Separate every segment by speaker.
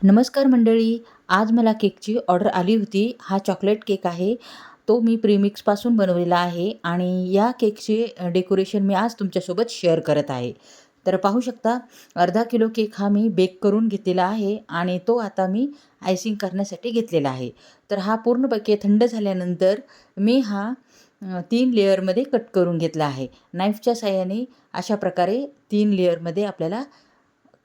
Speaker 1: नमस्कार मंडळी. आज मला केकची ऑर्डर आली होती. हा चॉकलेट केक आहे. तो मी प्रीमिक्सपासून बनवलेला आहे आणि या केकचे डेकोरेशन मी आज तुमच्यासोबत शेअर करत आहे. तर पाहू शकता, अर्धा किलो केक हा मी बेक करून घेतलेला आहे आणि तो आता मी आयसिंग करण्यासाठी घेतलेला आहे. तर हा पूर्णपैकी थंड झाल्यानंतर मी हा 3 लेयरमध्ये कट करून घेतला आहे. नाईफच्या साहाय्याने अशा प्रकारे 3 लेयरमध्ये आपल्याला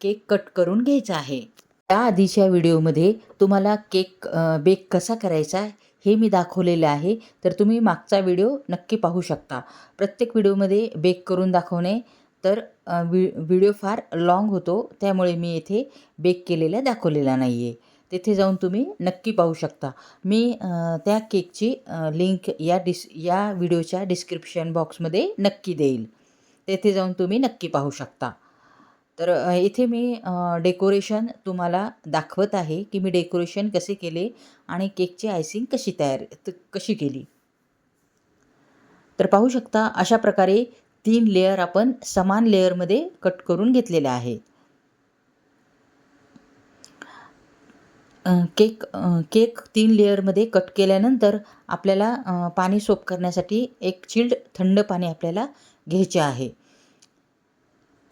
Speaker 1: केक कट करून घ्यायचा आहे. त्या आधीच्या व्हिडिओमध्ये तुम्हाला केक बेक कसा करायचा हे मी दाखवलेलं आहे. तर तुम्ही मागचा व्हिडिओ नक्की पाहू शकता. प्रत्येक व्हिडिओमध्ये बेक करून दाखवणे तर व्हिडिओ फार लाँग होतो. त्यामुळे मी येथे बेक केलेला दाखवलेला नाही आहे. तिथे जाऊन तुम्ही नक्की पाहू शकता. मी त्या केकची लिंक या व्हिडिओच्या डिस्क्रिप्शन बॉक्समध्ये नक्की देईल. तेथे जाऊन तुम्ही नक्की पाहू शकता. तर इथे मी डेकोरेशन तुम्हाला दाखवत आहे की मी डेकोरेशन कसे केले आणि केकची आयसिंग कशी केली. तर पाहू शकता, अशा प्रकारे 3 लेयर आपण समान लेयरमध्ये कट करून घेतलेले आहे. केक 3 लेयरमध्ये कट केल्यानंतर आपल्याला पाणी सोक करण्यासाठी एक चिल्ड थंड पाणी आपल्याला घ्यायचे आहे.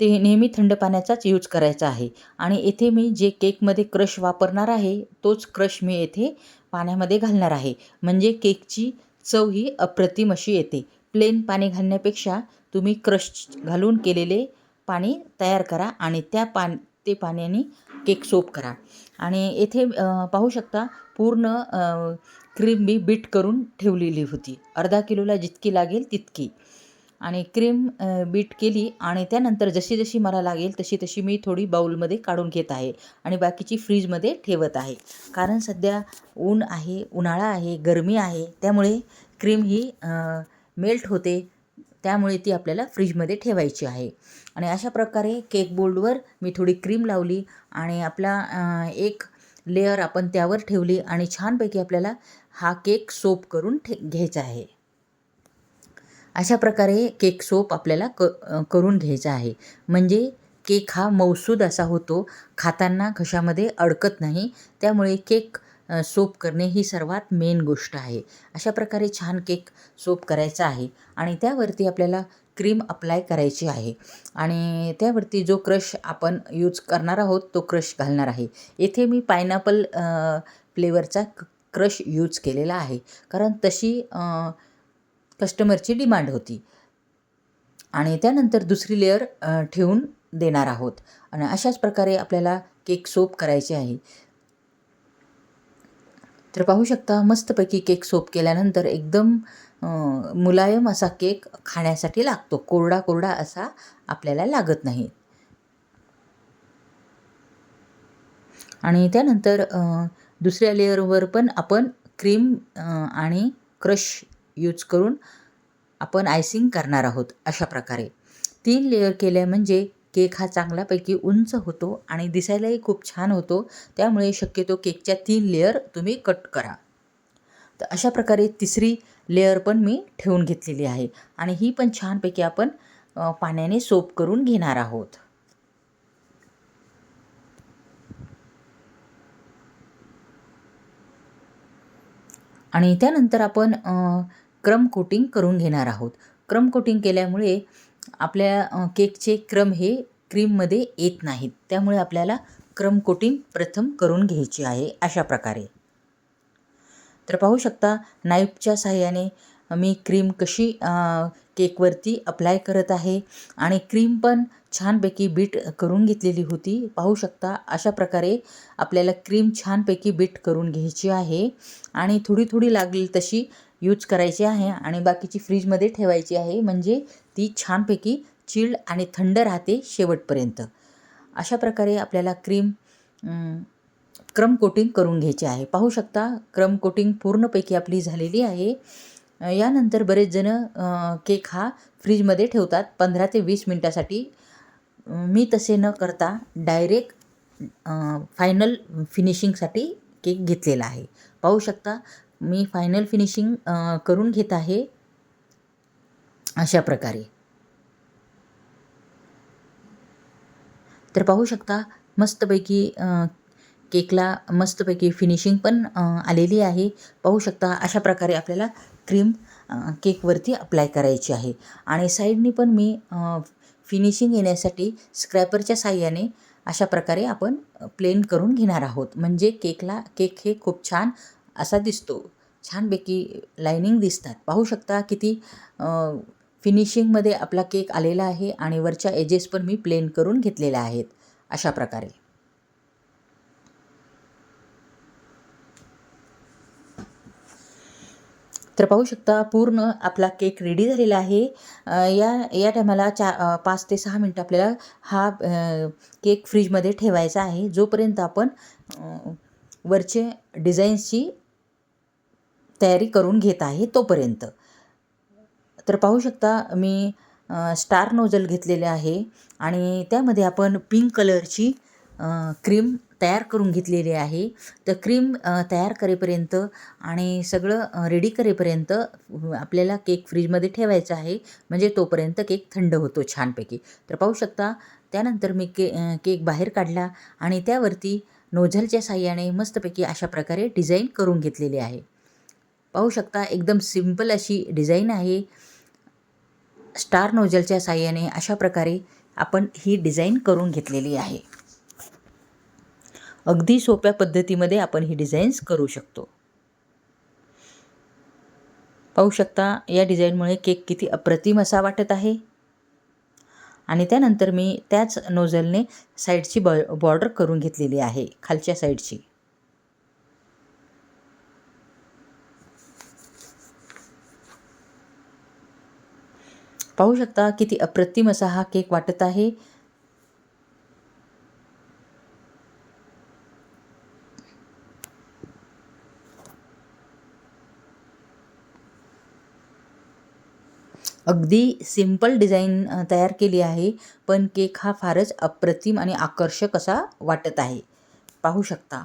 Speaker 1: ते नेहमी थंड पाण्याचाच यूज करायचा आहे आणि येथे मी जे केकमध्ये क्रश वापरणार आहे तोच क्रश मी येथे पाण्यामध्ये घालणार आहे. म्हणजे केकची चव ही अप्रतिम अशी येते. प्लेन पाणी घालण्यापेक्षा तुम्ही क्रश घालून केलेले पाणी तयार करा आणि ते पाण्याने केक सोप करा. आणि येथे पाहू शकता, पूर्ण क्रीम मी बीट करून ठेवलेली होती. अर्धा किलोला जितकी लागेल तितकी. आणि क्रीम बीट केली आणि त्यानंतर जशी जशी मला लागेल तशी तशी मी थोडी बाऊलमध्ये काढून घेत आहे आणि बाकीची फ्रीजमध्ये ठेवत आहे. कारण सध्या ऊन आहे, उन्हाळा आहे, गरमी आहे, त्यामुळे क्रीम ही मेल्ट होते. त्यामुळे ती आपल्याला फ्रीजमध्ये ठेवायची आहे. आणि अशा प्रकारे केक बोर्डवर मी थोडी क्रीम लावली आणि आपला एक लेयर आपण त्यावर ठेवली आणि छानपैकी आपल्याला हा केक सोप करून घ्यायचा आहे. अशा प्रकारे केक सोप आपल्याला करून घ्यायचा आहे. म्हणजे केक हा मऊसूद असा होतो, खाताना घशामध्ये अडकत नाही. त्यामुळे केक सोप करणे ही सर्वात मेन गोष्ट आहे. अशा प्रकारे छान केक सोप करायचा आहे आणि त्यावरती आपल्याला क्रीम अप्लाय करायची आहे आणि त्यावरती जो क्रश आपण यूज करणार आहोत तो क्रश घालणार आहे. येथे मी पायनॅपल फ्लेवरचा क्रश यूज केलेला आहे, कारण तशी कस्टमरची डिमांड होती. आणि त्यानंतर दुसरी लेयर ठेवून देणार आहोत आणि अशाच प्रकारे आपल्याला केक सोप करायचे आहे. तर पाहू शकता, मस्तपैकी केक सोप केल्यानंतर एकदम मुलायम असा केक खाण्यासाठी लागतो. कोरडा कोरडा असा आपल्याला लागत नाही. आणि त्यानंतर दुसऱ्या लेयरवर पण आपण क्रीम आणि क्रश यूज करून आपण आयसिंग करणार आहोत. अशा प्रकारे 3 लेयर केल्या म्हणजे केक हा चांगल्यापैकी उंच होतो आणि दिसायलाही खूप छान होतो. त्यामुळे शक्यतो केकच्या 3 लेयर तुम्ही कट करा. तर अशा प्रकारे तिसरी लेयर पण मी ठेवून घेतलेली आहे आणि ही पण छानपैकी आपण पाण्याने सोप करून घेणार आहोत. आणि त्यानंतर आपण क्रम कोटिंग करून घेणार आहोत. क्रम कोटिंग केल्यामुळे आपल्या केकचे क्रम हे क्रीममध्ये येत नाहीत. त्यामुळे आपल्याला क्रम कोटिंग प्रथम करून घ्यायची आहे. अशा प्रकारे तर पाहू शकता, नाईफच्या साहाय्याने मी क्रीम कशी केकवरती अप्लाय करत आहे आणि क्रीम पण छानपैकी बीट करून घेतलेली होती. पाहू शकता, अशा प्रकारे आपल्याला क्रीम छानपैकी बीट करून घ्यायची आहे आणि थोडी थोडी लागेल तशी यूज करायची आहे आणि बाकीची फ्रीजमध्ये ठेवायची आहे. म्हणजे ती छानपैकी चिल्ड आणि थंड राहते शेवटपर्यंत. अशा प्रकारे आपल्याला क्रम कोटिंग करून घ्यायचे आहे. पाहू शकता, क्रम कोटिंग पूर्णपैकी आपली झालेली आहे. यानंतर बरेच जण केक हा फ्रीजमध्ये ठेवतात 15 ते 20 मिनटासाठी. मी तसे न करता डायरेक्ट फायनल फिनिशिंगसाठी केक घेतलेला आहे. पाहू शकता, मी फायनल फिनिशिंग करून घेत आहे. अशा प्रकारे तर पाहू शकता, मस्तपैकी केकला मस्तपैकी फिनिशिंग पण आलेली आहे. पाहू शकता अशा प्रकारे आपल्याला क्रीम केकवरती अप्लाय करायची आहे. आणि साईडनी पण मी फिनिशिंग येण्यासाठी स्क्रॅपरच्या साहाय्याने अशा प्रकारे आपण प्लेन करून घेणार आहोत. म्हणजे केक हे खूप छान असा दिसतो. छानपैकी लायनिंग दिसतात. पाहू शकता किती फिनिशिंगमध्ये आपला केक आलेला आहे आणि वरच्या एजेस पण मी प्लेन करून घेतलेल्या आहेत अशा प्रकारे. तर पाहू शकता पूर्ण आपला केक रेडी झालेला आहे. या टायमाला 5 ते 6 मिनटं आपल्याला हा केक फ्रीजमध्ये ठेवायचा आहे, जोपर्यंत आपण वरचे डिझाईन्सची तयारी करून घेत आहे तोपर्यंत. तर पाहू शकता मी स्टार नोझल घेतलेले आहे आणि त्यामध्ये आपण पिंक कलरची क्रीम तयार करून घेतलेली आहे. तर क्रीम तयार करेपर्यंत आणि सगळं रेडी करेपर्यंत आपल्याला केक फ्रीजमध्ये ठेवायचा आहे, म्हणजे तोपर्यंत केक थंड होतो छानपैकी. तर पाहू शकता त्यानंतर मी केक बाहेर काढला आणि त्यावरती नोझलच्या साहाय्याने मस्तपैकी अशा प्रकारे डिझाईन करून घेतलेली आहे. पाहू शकता एकदम सिंपल अशी डिझाईन आहे. स्टार नोझलच्या साहाय्याने अशा प्रकारे आपण ही डिझाईन करून घेतलेली आहे. अगदी सोप्या पद्धतीमध्ये आपण ही डिझाईन्स करू शकतो. पाहू शकता या डिझाईनमुळे केक किती अप्रतिम असा वाटत आहे. आणि त्यानंतर मी त्याच नोझलने साईडची बॉर्डर करून घेतलेली आहे, खालच्या साईडची. पाहू शकता किती अप्रतिम असा हा केक वाटत आहे. अगदी सिंपल डिझाईन तयार केली आहे, पण केक हा फारच अप्रतिम आणि आकर्षक असा वाटत आहे. पाहू शकता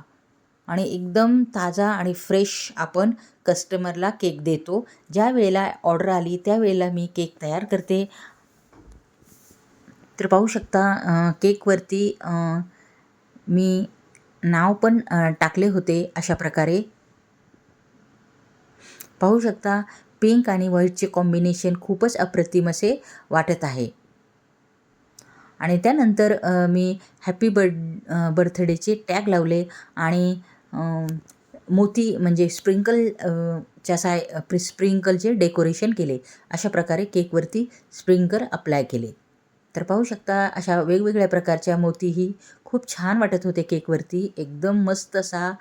Speaker 1: आणि एकदम ताजा आणि फ्रेश आपण कस्टमरला केक देतो. ज्या वेळेला ऑर्डर आली त्यावेळेला मी केक तयार करते. तर पाहू शकता केकवरती मी नाव पण टाकले होते अशा प्रकारे. पाहू शकता पिंक आणि व्हाईटचे कॉम्बिनेशन खूपच अप्रतिम असे वाटत आहे. आणि त्यानंतर मी हॅपी बर्थडेचे टॅग लावले आणि मोती म्हणजे स्प्रिंकलचे डेकोरेशन केले. अशा प्रकारे केकवरती स्प्रिंकलर अप्लाय केले. तर पाहू शकता अशा वेगवेगळ्या प्रकारच्या मोतीही खूप छान वाटत होते केकवरती. एकदम मस्त असा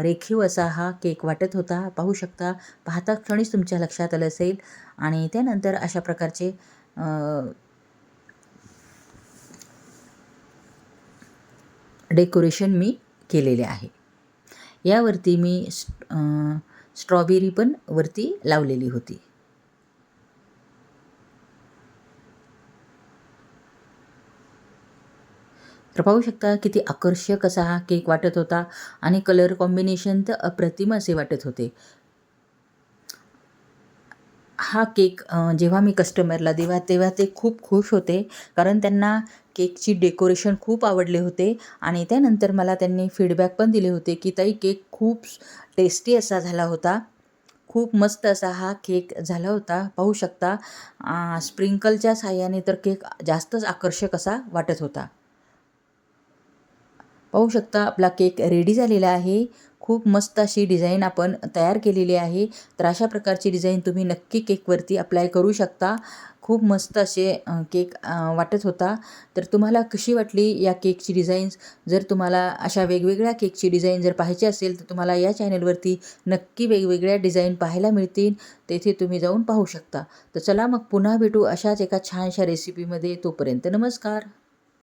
Speaker 1: रेखीव असा हा केक वाटत होता. पाहू शकता पाहता क्षणीच तुमच्या लक्षात आलं असेल. आणि त्यानंतर अशा प्रकारचे डेकोरेशन मी केलेले आहे. यावरती मी स्ट्रॉबेरी पण वरती लावलेली होती. तर पाहू शकता किती आकर्षक असा हा केक वाटत होता आणि कलर कॉम्बिनेशन तर अप्रतिम असे वाटत होते. हा केक जेव्हा मी कस्टमरला देवा तेव्हा ते खूप खुश होते, कारण त्यांना केकची डेकोरेशन खूप आवडले होते. आणि त्यानंतर मला त्यांनी फीडबॅक पण दिले होते की ताई केक खूप टेस्टी असा झाला होता. खूप मस्त असा हा केक झाला होता. पाहू शकता स्प्रिंकलच्या साहाय्याने तर केक जास्तच आकर्षक असा वाटत होता. पाहू शकता आपला केक रेडी झालेला आहे. खूप मस्त अशी डिझाईन आपण तयार केलेली आहे. तर अशा प्रकारची डिझाईन तुम्ही नक्की केकवरती अप्लाय करू शकता. खूप मस्त असे केक वाटत होता. तर तुम्हाला कशी वाटली या केकची डिझाईन्स? जर तुम्हाला अशा वेगवेगळ्या केकची डिझाईन जर पाहायची असेल तर तुम्हाला या चॅनलवरती नक्की वेगवेगळ्या डिझाईन पाहायला मिळतील. तेथे तुम्ही जाऊन पाहू शकता. तर चला मग पुन्हा भेटू अशाच एका छानशा रेसिपीमध्ये. तोपर्यंत नमस्कार.